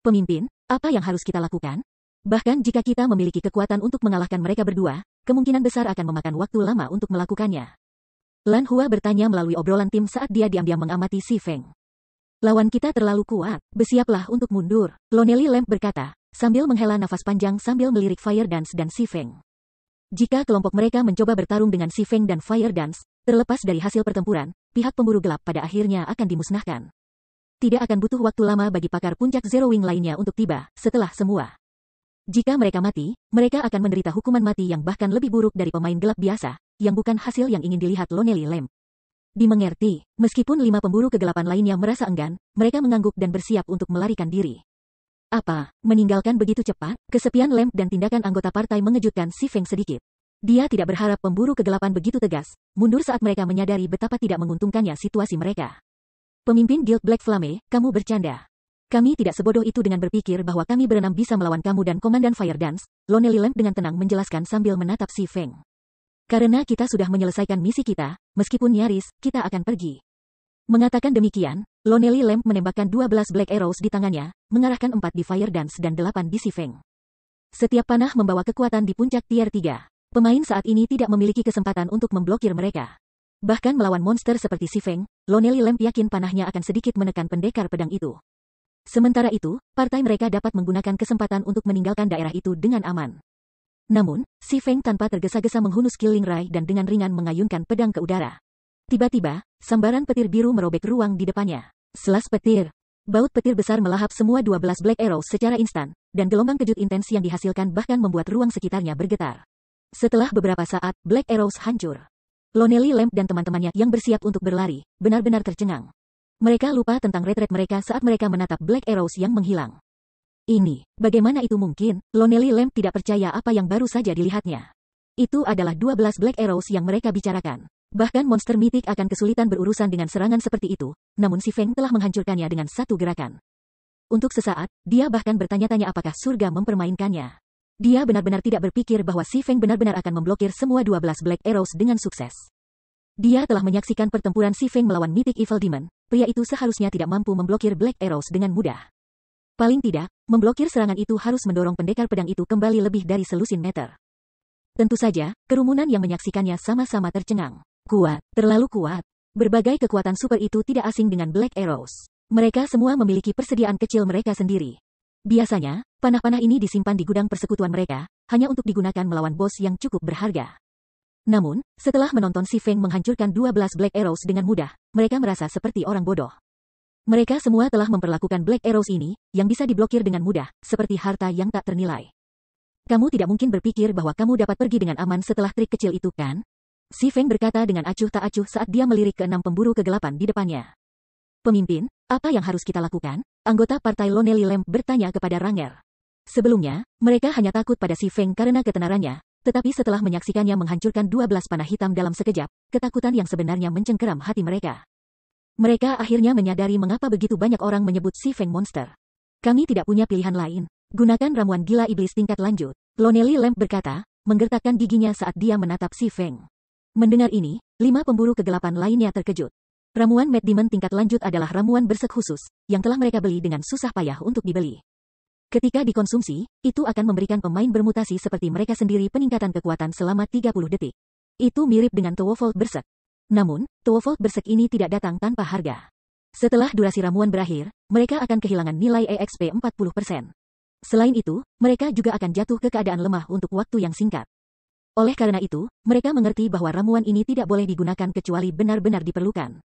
Pemimpin, apa yang harus kita lakukan? Bahkan jika kita memiliki kekuatan untuk mengalahkan mereka berdua, kemungkinan besar akan memakan waktu lama untuk melakukannya. Lan Hua bertanya melalui obrolan tim saat dia diam-diam mengamati si Feng. Lawan kita terlalu kuat, bersiaplah untuk mundur, Lonely Lamp berkata, sambil menghela nafas panjang sambil melirik Fire Dance dan si Feng. Jika kelompok mereka mencoba bertarung dengan si Feng dan Fire Dance, terlepas dari hasil pertempuran, pihak pemburu gelap pada akhirnya akan dimusnahkan. Tidak akan butuh waktu lama bagi pakar puncak Zero Wing lainnya untuk tiba, setelah semua. Jika mereka mati, mereka akan menderita hukuman mati yang bahkan lebih buruk dari pemain gelap biasa, yang bukan hasil yang ingin dilihat Lonely Lamp. Dimengerti, meskipun 5 pemburu kegelapan lainnya merasa enggan, mereka mengangguk dan bersiap untuk melarikan diri. Apa, meninggalkan begitu cepat? Kesepian Lamp dan tindakan anggota partai mengejutkan si Feng sedikit. Dia tidak berharap pemburu kegelapan begitu tegas, mundur saat mereka menyadari betapa tidak menguntungkannya situasi mereka. Pemimpin Guild Black Flame, kamu bercanda. Kami tidak sebodoh itu dengan berpikir bahwa kami berenam bisa melawan kamu dan Komandan Fire Dance, Lonely Lamp dengan tenang menjelaskan sambil menatap si Feng. Karena kita sudah menyelesaikan misi kita, meskipun nyaris, kita akan pergi. Mengatakan demikian, Lonely Lamp menembakkan 12 Black Arrows di tangannya, mengarahkan 4 di Fire Dance dan 8 di si Feng. Setiap panah membawa kekuatan di puncak tier 3. Pemain saat ini tidak memiliki kesempatan untuk memblokir mereka. Bahkan melawan monster seperti si Feng, Lonely Lamp yakin panahnya akan sedikit menekan pendekar pedang itu. Sementara itu, partai mereka dapat menggunakan kesempatan untuk meninggalkan daerah itu dengan aman. Namun, si Feng tanpa tergesa-gesa menghunus Killing Ray dan dengan ringan mengayunkan pedang ke udara. Tiba-tiba, sambaran petir biru merobek ruang di depannya. Selas petir. Baut petir besar melahap semua 12 Black Arrows secara instan, dan gelombang kejut intens yang dihasilkan bahkan membuat ruang sekitarnya bergetar. Setelah beberapa saat, Black Arrows hancur. Lonely Lamp dan teman-temannya yang bersiap untuk berlari, benar-benar tercengang. Mereka lupa tentang retret mereka saat mereka menatap Black Arrows yang menghilang. Ini, bagaimana itu mungkin? Lonely Lamp tidak percaya apa yang baru saja dilihatnya. Itu adalah 12 Black Arrows yang mereka bicarakan. Bahkan monster mitik akan kesulitan berurusan dengan serangan seperti itu, namun si Feng telah menghancurkannya dengan satu gerakan. Untuk sesaat, dia bahkan bertanya-tanya apakah surga mempermainkannya. Dia benar-benar tidak berpikir bahwa si Feng benar-benar akan memblokir semua 12 Black Arrows dengan sukses. Dia telah menyaksikan pertempuran si Feng melawan Mythic Evil Demon, pria itu seharusnya tidak mampu memblokir Black Arrows dengan mudah. Paling tidak, memblokir serangan itu harus mendorong pendekar pedang itu kembali lebih dari selusin meter. Tentu saja, kerumunan yang menyaksikannya sama-sama tercengang. Kuat, terlalu kuat. Berbagai kekuatan super itu tidak asing dengan Black Arrows. Mereka semua memiliki persediaan kecil mereka sendiri. Biasanya, panah-panah ini disimpan di gudang persekutuan mereka, hanya untuk digunakan melawan bos yang cukup berharga. Namun, setelah menonton si Feng menghancurkan 12 Black Arrows dengan mudah, mereka merasa seperti orang bodoh. Mereka semua telah memperlakukan Black Arrows ini, yang bisa diblokir dengan mudah, seperti harta yang tak ternilai. Kamu tidak mungkin berpikir bahwa kamu dapat pergi dengan aman setelah trik kecil itu, kan? Si Feng berkata dengan acuh tak acuh saat dia melirik ke 6 pemburu kegelapan di depannya. Pemimpin, apa yang harus kita lakukan? Anggota partai Lonely Lamp bertanya kepada Ranger. Sebelumnya, mereka hanya takut pada si Feng karena ketenarannya, tetapi setelah menyaksikannya menghancurkan 12 panah hitam dalam sekejap, ketakutan yang sebenarnya mencengkeram hati mereka. Mereka akhirnya menyadari mengapa begitu banyak orang menyebut si Feng monster. Kami tidak punya pilihan lain. Gunakan ramuan gila iblis tingkat lanjut, Lonely Lamp berkata, menggertakkan giginya saat dia menatap si Feng. Mendengar ini, 5 pemburu kegelapan lainnya terkejut. Ramuan Mad Demon tingkat lanjut adalah ramuan bersek khusus, yang telah mereka beli dengan susah payah untuk dibeli. Ketika dikonsumsi, itu akan memberikan pemain bermutasi seperti mereka sendiri peningkatan kekuatan selama 30 detik. Itu mirip dengan Towerfall Berserk. Namun, Towerfall Berserk ini tidak datang tanpa harga. Setelah durasi ramuan berakhir, mereka akan kehilangan nilai EXP 40%. Selain itu, mereka juga akan jatuh ke keadaan lemah untuk waktu yang singkat. Oleh karena itu, mereka mengerti bahwa ramuan ini tidak boleh digunakan kecuali benar-benar diperlukan.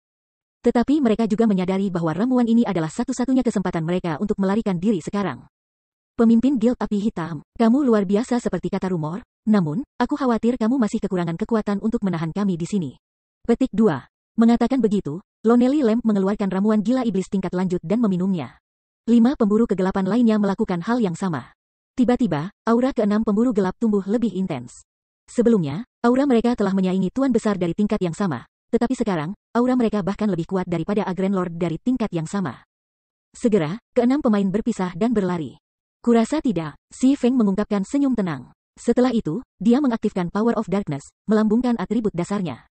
Tetapi mereka juga menyadari bahwa ramuan ini adalah satu-satunya kesempatan mereka untuk melarikan diri sekarang. Pemimpin Guild Api Hitam, kamu luar biasa seperti kata rumor, namun, aku khawatir kamu masih kekurangan kekuatan untuk menahan kami di sini. Petik 2. Mengatakan begitu, Lonely Lamp mengeluarkan ramuan gila iblis tingkat lanjut dan meminumnya. 5 pemburu kegelapan lainnya melakukan hal yang sama. Tiba-tiba, aura ke-6 pemburu gelap tumbuh lebih intens. Sebelumnya, aura mereka telah menyaingi tuan besar dari tingkat yang sama, tetapi sekarang, aura mereka bahkan lebih kuat daripada Agren Lord dari tingkat yang sama. Segera, ke-6 pemain berpisah dan berlari. Kurasa tidak, si Feng mengungkapkan senyum tenang. Setelah itu, dia mengaktifkan Power of Darkness, melambungkan atribut dasarnya.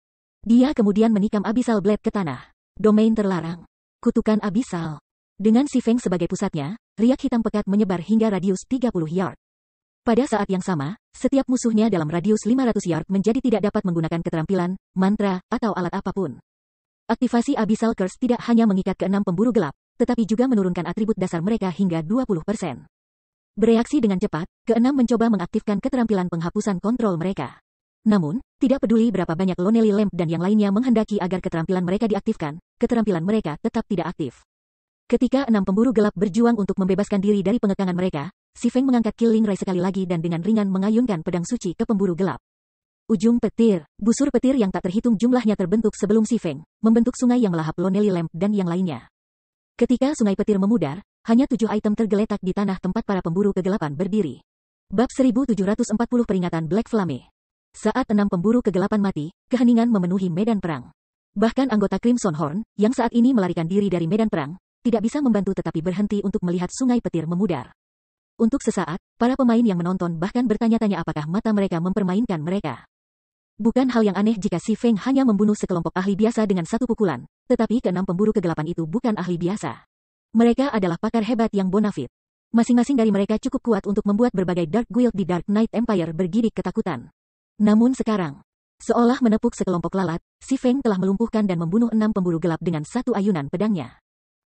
Dia kemudian menikam Abyssal Blade ke tanah. Domain terlarang. Kutukan Abyssal. Dengan si Feng sebagai pusatnya, riak hitam pekat menyebar hingga radius 30 yard. Pada saat yang sama, setiap musuhnya dalam radius 500 yard menjadi tidak dapat menggunakan keterampilan, mantra, atau alat apapun. Aktivasi Abyssal Curse tidak hanya mengikat ke-6 pemburu gelap, tetapi juga menurunkan atribut dasar mereka hingga 20%. Bereaksi dengan cepat, ke-6 mencoba mengaktifkan keterampilan penghapusan kontrol mereka. Namun, tidak peduli berapa banyak Lonely Lamp dan yang lainnya menghendaki agar keterampilan mereka diaktifkan, keterampilan mereka tetap tidak aktif. Ketika 6 pemburu gelap berjuang untuk membebaskan diri dari pengekangan mereka, si Feng mengangkat Killing Ray sekali lagi dan dengan ringan mengayunkan pedang suci ke pemburu gelap. Ujung petir, busur petir yang tak terhitung jumlahnya terbentuk sebelum si Feng, membentuk sungai yang melahap Lonely Lamp dan yang lainnya. Ketika sungai petir memudar, hanya 7 item tergeletak di tanah tempat para pemburu kegelapan berdiri. Bab 1740 Peringatan Black Flame. Saat 6 pemburu kegelapan mati, keheningan memenuhi medan perang. Bahkan anggota Crimson Horn, yang saat ini melarikan diri dari medan perang, tidak bisa membantu tetapi berhenti untuk melihat sungai petir memudar. Untuk sesaat, para pemain yang menonton bahkan bertanya-tanya apakah mata mereka mempermainkan mereka. Bukan hal yang aneh jika si Feng hanya membunuh sekelompok ahli biasa dengan satu pukulan, tetapi ke-6 pemburu kegelapan itu bukan ahli biasa. Mereka adalah pakar hebat yang bonafit. Masing-masing dari mereka cukup kuat untuk membuat berbagai Dark Guild di Dark Knight Empire bergidik ketakutan. Namun sekarang, seolah menepuk sekelompok lalat, si Feng telah melumpuhkan dan membunuh 6 pemburu gelap dengan satu ayunan pedangnya.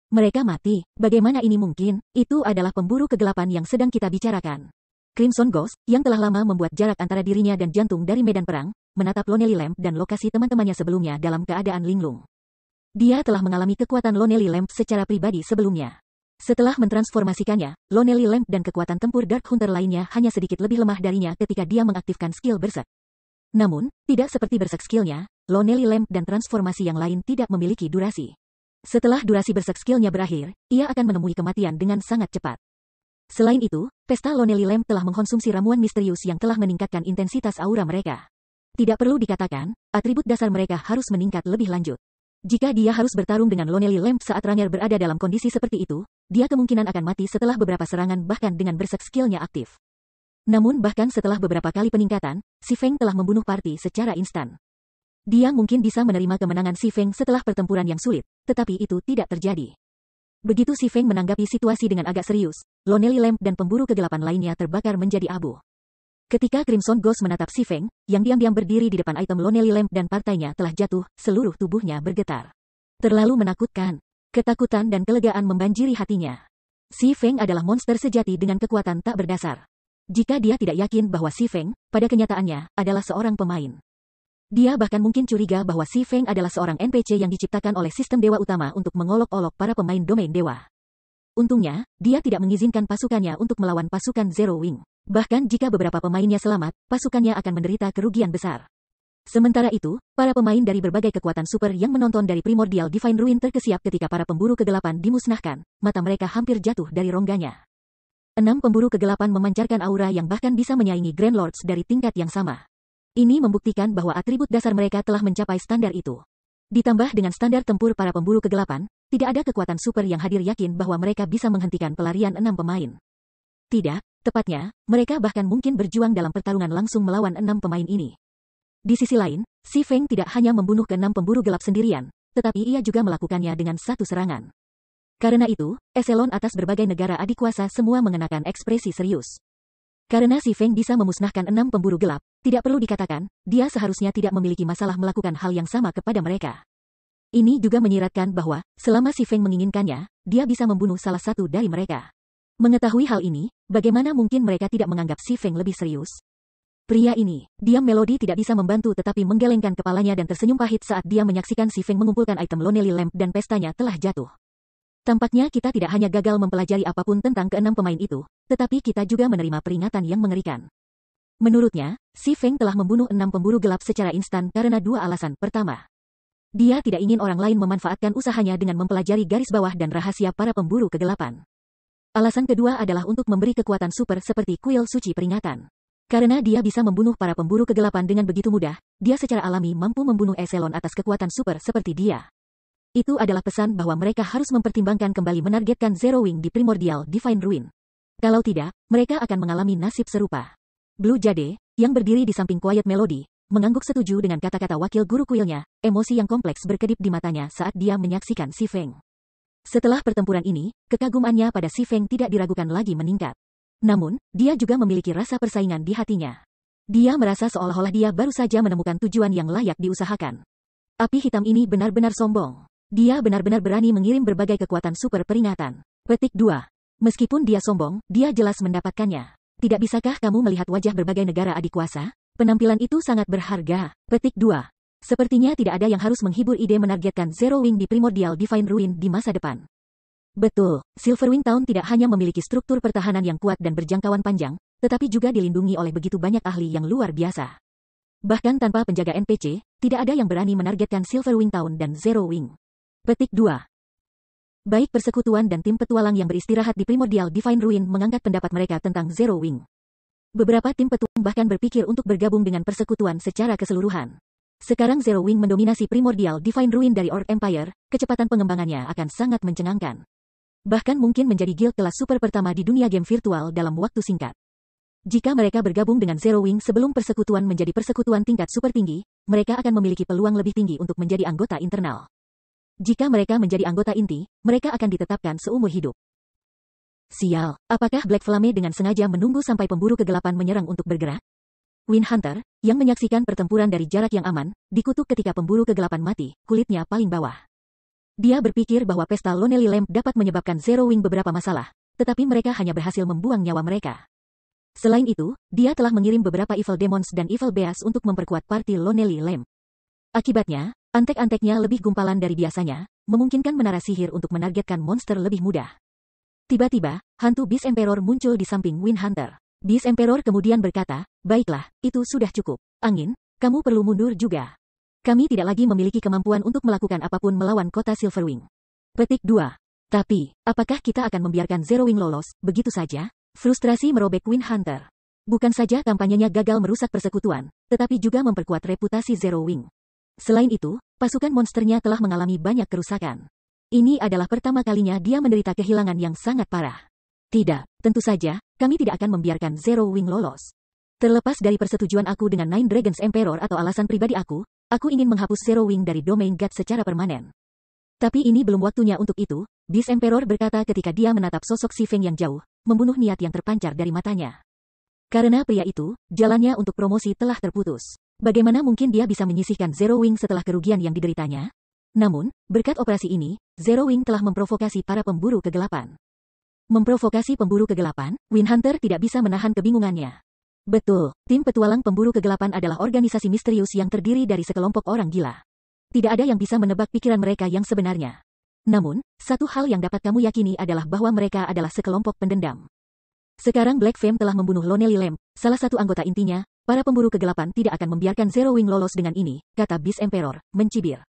Mereka mati, bagaimana ini mungkin? Itu adalah pemburu kegelapan yang sedang kita bicarakan. Crimson Ghost, yang telah lama membuat jarak antara dirinya dan jantung dari medan perang, menatap Lonely Lamp dan lokasi teman-temannya sebelumnya dalam keadaan linglung. Dia telah mengalami kekuatan Lonely Lamp secara pribadi sebelumnya. Setelah mentransformasikannya, Lonely Lamp dan kekuatan tempur Dark Hunter lainnya hanya sedikit lebih lemah darinya ketika dia mengaktifkan skill Berserk. Namun, tidak seperti Berserk skillnya, Lonely Lamp dan transformasi yang lain tidak memiliki durasi. Setelah durasi Berserk skillnya berakhir, ia akan menemui kematian dengan sangat cepat. Selain itu, pesta Lonely Lamp telah mengkonsumsi ramuan misterius yang telah meningkatkan intensitas aura mereka. Tidak perlu dikatakan, atribut dasar mereka harus meningkat lebih lanjut. Jika dia harus bertarung dengan Lonely Lamp saat Ranger berada dalam kondisi seperti itu, dia kemungkinan akan mati setelah beberapa serangan bahkan dengan Berserk skillnya aktif. Namun bahkan setelah beberapa kali peningkatan, si Feng telah membunuh party secara instan. Dia mungkin bisa menerima kemenangan si Feng setelah pertempuran yang sulit, tetapi itu tidak terjadi. Begitu si Feng menanggapi situasi dengan agak serius, Lonely Lamp dan pemburu kegelapan lainnya terbakar menjadi abu. Ketika Crimson Ghost menatap si Feng, yang diam-diam berdiri di depan item Lonely Lamp dan partainya telah jatuh, seluruh tubuhnya bergetar. Terlalu menakutkan. Ketakutan dan kelegaan membanjiri hatinya. Si Feng adalah monster sejati dengan kekuatan tak berdasar. Jika dia tidak yakin bahwa si Feng, pada kenyataannya, adalah seorang pemain. Dia bahkan mungkin curiga bahwa si Feng adalah seorang NPC yang diciptakan oleh sistem dewa utama untuk mengolok-olok para pemain domain dewa. Untungnya, dia tidak mengizinkan pasukannya untuk melawan pasukan Zero Wing. Bahkan jika beberapa pemainnya selamat, pasukannya akan menderita kerugian besar. Sementara itu, para pemain dari berbagai kekuatan super yang menonton dari Primordial Divine Ruin terkesiap ketika para pemburu kegelapan dimusnahkan, mata mereka hampir jatuh dari rongganya. 6 pemburu kegelapan memancarkan aura yang bahkan bisa menyaingi Grand Lords dari tingkat yang sama. Ini membuktikan bahwa atribut dasar mereka telah mencapai standar itu. Ditambah dengan standar tempur para pemburu kegelapan, tidak ada kekuatan super yang hadir yakin bahwa mereka bisa menghentikan pelarian 6 pemain. Tidak, tepatnya, mereka bahkan mungkin berjuang dalam pertarungan langsung melawan 6 pemain ini. Di sisi lain, Si Feng tidak hanya membunuh ke-6 pemburu gelap sendirian, tetapi ia juga melakukannya dengan satu serangan. Karena itu, eselon atas berbagai negara adik kuasa semua mengenakan ekspresi serius. Karena Si Feng bisa memusnahkan 6 pemburu gelap, tidak perlu dikatakan, dia seharusnya tidak memiliki masalah melakukan hal yang sama kepada mereka. Ini juga menyiratkan bahwa, selama Si Feng menginginkannya, dia bisa membunuh salah satu dari mereka. Mengetahui hal ini, bagaimana mungkin mereka tidak menganggap Si Feng lebih serius? Pria ini, diam Melody tidak bisa membantu tetapi menggelengkan kepalanya dan tersenyum pahit saat dia menyaksikan Si Feng mengumpulkan item Lonely Lamp dan pestanya telah jatuh. Tampaknya kita tidak hanya gagal mempelajari apapun tentang ke-6 pemain itu, tetapi kita juga menerima peringatan yang mengerikan. Menurutnya, Si Feng telah membunuh 6 pemburu gelap secara instan karena 2 alasan. Pertama, dia tidak ingin orang lain memanfaatkan usahanya dengan mempelajari garis bawah dan rahasia para pemburu kegelapan. Alasan kedua adalah untuk memberi kekuatan super seperti kuil suci peringatan. Karena dia bisa membunuh para pemburu kegelapan dengan begitu mudah, dia secara alami mampu membunuh eselon atas kekuatan super seperti dia. Itu adalah pesan bahwa mereka harus mempertimbangkan kembali menargetkan Zero Wing di Primordial Divine Ruin. Kalau tidak, mereka akan mengalami nasib serupa. Blue Jade, yang berdiri di samping Quiet Melody, mengangguk setuju dengan kata-kata wakil guru kuilnya, emosi yang kompleks berkedip di matanya saat dia menyaksikan Si Feng. Setelah pertempuran ini, kekagumannya pada Si Feng tidak diragukan lagi meningkat. Namun, dia juga memiliki rasa persaingan di hatinya. Dia merasa seolah-olah dia baru saja menemukan tujuan yang layak diusahakan. Api hitam ini benar-benar sombong. Dia benar-benar berani mengirim berbagai kekuatan super peringatan. Petik 2. Meskipun dia sombong, dia jelas mendapatkannya. Tidak bisakah kamu melihat wajah berbagai negara adik kuasa? Penampilan itu sangat berharga. Petik 2. Sepertinya tidak ada yang harus menghibur ide menargetkan Zero Wing di Primordial Divine Ruin di masa depan. Betul, Silverwing Town tidak hanya memiliki struktur pertahanan yang kuat dan berjangkauan panjang, tetapi juga dilindungi oleh begitu banyak ahli yang luar biasa. Bahkan tanpa penjaga NPC, tidak ada yang berani menargetkan Silverwing Town dan Zero Wing. Petik 2. Baik persekutuan dan tim petualang yang beristirahat di Primordial Divine Ruin mengangkat pendapat mereka tentang Zero Wing. Beberapa tim petualang bahkan berpikir untuk bergabung dengan persekutuan secara keseluruhan. Sekarang Zero Wing mendominasi Primordial Divine Ruin dari Orc Empire, kecepatan pengembangannya akan sangat mencengangkan. Bahkan mungkin menjadi guild kelas super pertama di dunia game virtual dalam waktu singkat. Jika mereka bergabung dengan Zero Wing sebelum persekutuan menjadi persekutuan tingkat super tinggi, mereka akan memiliki peluang lebih tinggi untuk menjadi anggota internal. Jika mereka menjadi anggota inti, mereka akan ditetapkan seumur hidup. Sial, apakah Black Flame dengan sengaja menunggu sampai pemburu kegelapan menyerang untuk bergerak? Wind Hunter, yang menyaksikan pertempuran dari jarak yang aman, dikutuk ketika pemburu kegelapan mati, kulitnya paling bawah. Dia berpikir bahwa pesta Lonely Lamp dapat menyebabkan Zero Wing beberapa masalah, tetapi mereka hanya berhasil membuang nyawa mereka. Selain itu, dia telah mengirim beberapa Evil Demons dan Evil Beasts untuk memperkuat party Lonely Lamp. Akibatnya, antek-anteknya lebih gumpalan dari biasanya, memungkinkan menara sihir untuk menargetkan monster lebih mudah. Tiba-tiba, hantu Beast Emperor muncul di samping Wind Hunter. Beast Emperor kemudian berkata, "Baiklah, itu sudah cukup. Angin, kamu perlu mundur juga. Kami tidak lagi memiliki kemampuan untuk melakukan apapun melawan kota Silverwing." Petik 2. Tapi, apakah kita akan membiarkan Zero Wing lolos, begitu saja? Frustrasi merobek Wind Hunter. Bukan saja kampanyenya gagal merusak persekutuan, tetapi juga memperkuat reputasi Zero Wing. Selain itu, pasukan monsternya telah mengalami banyak kerusakan. Ini adalah pertama kalinya dia menderita kehilangan yang sangat parah. Tidak, tentu saja, kami tidak akan membiarkan Zero Wing lolos. Terlepas dari persetujuan aku dengan Nine Dragons Emperor atau alasan pribadi aku ingin menghapus Zero Wing dari domain God secara permanen. Tapi ini belum waktunya untuk itu, Beast Emperor berkata ketika dia menatap sosok Si Feng yang jauh, membunuh niat yang terpancar dari matanya. Karena pria itu, jalannya untuk promosi telah terputus. Bagaimana mungkin dia bisa menyisihkan Zero Wing setelah kerugian yang dideritanya? Namun, berkat operasi ini, Zero Wing telah memprovokasi para pemburu kegelapan. Memprovokasi pemburu kegelapan, Wind Hunter tidak bisa menahan kebingungannya. Betul, tim petualang pemburu kegelapan adalah organisasi misterius yang terdiri dari sekelompok orang gila. Tidak ada yang bisa menebak pikiran mereka yang sebenarnya. Namun, satu hal yang dapat kamu yakini adalah bahwa mereka adalah sekelompok pendendam. Sekarang Black Flame telah membunuh Lonely Lamp, salah satu anggota intinya, Para pemburu kegelapan tidak akan membiarkan Zero Wing lolos dengan ini, kata Beast Emperor, mencibir.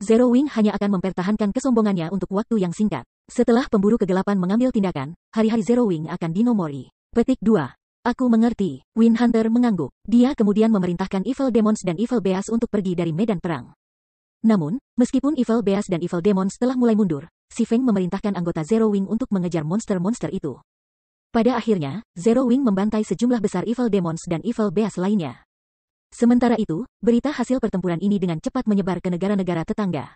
Zero Wing hanya akan mempertahankan kesombongannya untuk waktu yang singkat. Setelah pemburu kegelapan mengambil tindakan, hari-hari Zero Wing akan dinomori. Petik 2. Aku mengerti. Wind Hunter mengangguk. Dia kemudian memerintahkan Evil Demons dan Evil Beast untuk pergi dari medan perang. Namun, meskipun Evil Beast dan Evil Demons telah mulai mundur, Si Feng memerintahkan anggota Zero Wing untuk mengejar monster-monster itu. Pada akhirnya, Zero Wing membantai sejumlah besar Evil Demons dan Evil Beast lainnya. Sementara itu, berita hasil pertempuran ini dengan cepat menyebar ke negara-negara tetangga.